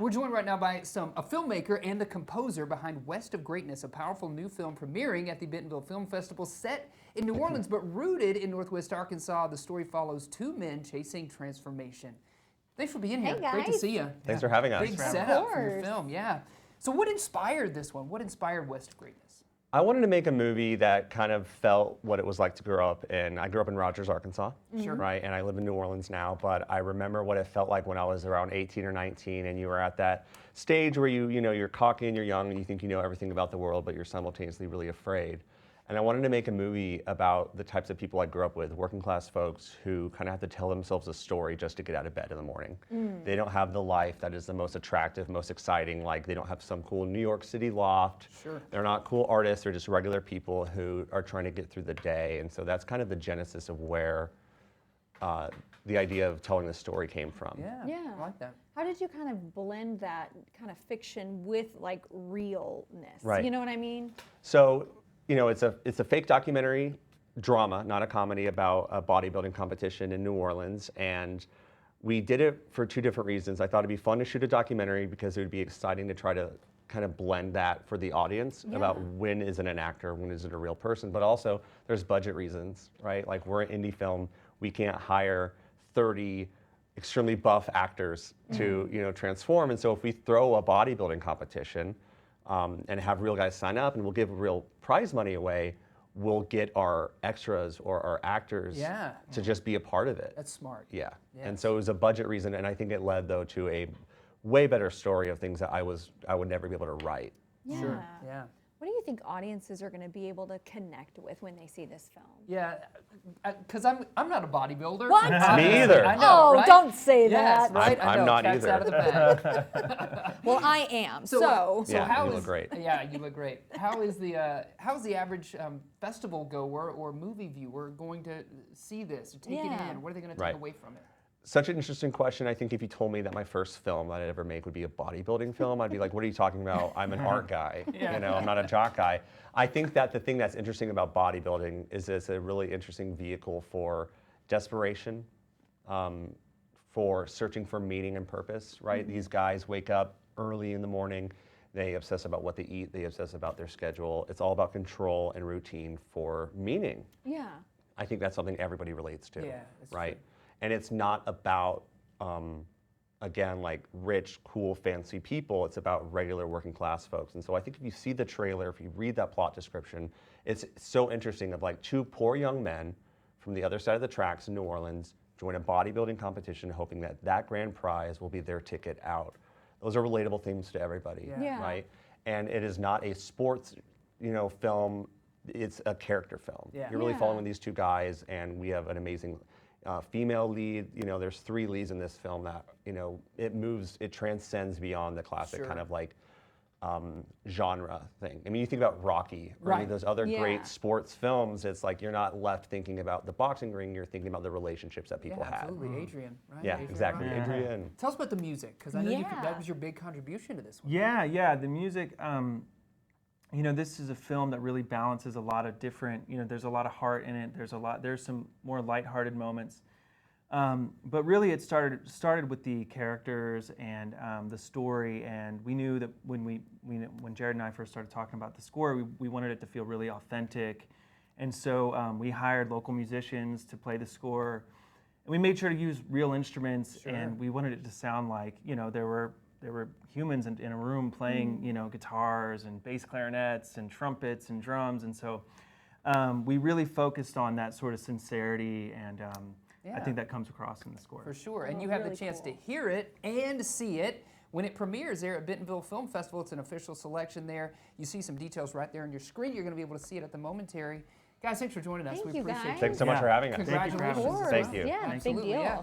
We're joined right now by a filmmaker and the composer behind West of Greatness, a powerful new film premiering at the Bentonville Film Festival, set in New Orleans but rooted in Northwest Arkansas. The story follows two men chasing transformation. Thanks for being here. Hey, guys. Great to see you. Thanks for having us. Big setup for your film, yeah. So what inspired this one? What inspired West of Greatness? I wanted to make a movie that kind of felt what it was like to grow up in. I grew up in Rogers, Arkansas, right? And I live in New Orleans now, but I remember what it felt like when I was around 18 or 19 and you were at that stage where you're cocky and you're young and you think you know everything about the world, but you're simultaneously really afraid. And I wanted to make a movie about the types of people I grew up with, working class folks who kind of have to tell themselves a story just to get out of bed in the morning. They don't have the life that is the most attractive, most exciting, like they don't have some cool New York City loft. Sure. They're not cool artists, they're just regular people who are trying to get through the day. And so that's kind of the genesis of where the idea of telling the story came from. Yeah, I like that. How did you kind of blend that kind of fiction with like realness? Right. You know what I mean? So, it's a fake documentary drama, not a comedy, about a bodybuilding competition in New Orleans. And we did it for two different reasons. I thought it'd be fun to shoot a documentary because it would be exciting to try to kind of blend that for the audience about when is it an actor, when is it a real person. But also there's budget reasons, right? Like we're an indie film, we can't hire 30 extremely buff actors to transform. And so if we throw a bodybuilding competition, and have real guys sign up and we'll give real prize money away, we'll get our extras or our actors to just be a part of it. That's smart. Yeah. Yes. And so it was a budget reason, and I think it led though to a way better story of things that I would never be able to write. Yeah. Sure, yeah. What do you think audiences are going to be able to connect with when they see this film? Yeah, because I'm not a bodybuilder. What? Me either. I know, Oh, right? don't say Yes, that. right? I I'm know, not cat's either. out of the bag. Well, I am. So Yeah, how you is- look great. Yeah, you look great. How's the average festival goer or movie viewer going to see this or take it in? What are they going to take Right. away from it? Such an interesting question. I think if you told me that my first film that I'd ever make would be a bodybuilding film, I'd be like, what are you talking about? I'm an art guy, I'm not a jock guy. I think that the thing that's interesting about bodybuilding is it's a really interesting vehicle for desperation, for searching for meaning and purpose, right? These guys wake up early in the morning, they obsess about what they eat, they obsess about their schedule. It's all about control and routine for meaning. yeah. I think that's something everybody relates to, Yeah, that's right? true. And it's not about, again, like rich, cool, fancy people. It's about regular working class folks. And so I think if you see the trailer, if you read that plot description, it's so interesting of like two poor young men from the other side of the tracks in New Orleans join a bodybuilding competition hoping that that grand prize will be their ticket out. Those are relatable themes to everybody, Yeah. right? And it is not a sports, film. It's a character film. Yeah. You're really Yeah. following these two guys, and we have an amazing female lead. There's 3 leads in this film that, it transcends beyond the classic Sure. kind of like genre thing. I mean, you think about Rocky or any Right. of those other Yeah. great sports films, it's like you're not left thinking about the boxing ring, you're thinking about the relationships that people Yeah, have. absolutely. Adrian, right? Yeah, Adrian exactly. Ryan. Adrian. Tell us about the music, because I know Yeah. that was your big contribution to this one. Yeah, the music, this is a film that really balances a lot of different, there's a lot of heart in it, there's some more lighthearted moments. But really it started with the characters and the story, and we knew that when Jared and I first started talking about the score, we wanted it to feel really authentic. And so we hired local musicians to play the score, and we made sure to use real instruments, and we wanted it to sound like, there were humans in a room playing, guitars and bass clarinets and trumpets and drums. And so we really focused on that sort of sincerity, and I think that comes across in the score. For sure, and you have really the chance to cool. hear it and see it when it premieres there at Bentonville Film Festival. It's an official selection there. You see some details right there on your screen. You're going to be able to see it at the momentary. Guys, thanks for joining us. Thank we you, appreciate guys. it. Thanks so much Yeah. for having us. Thank you for having us. Congratulations. Thank you. Yeah, Absolutely, big deal. yeah.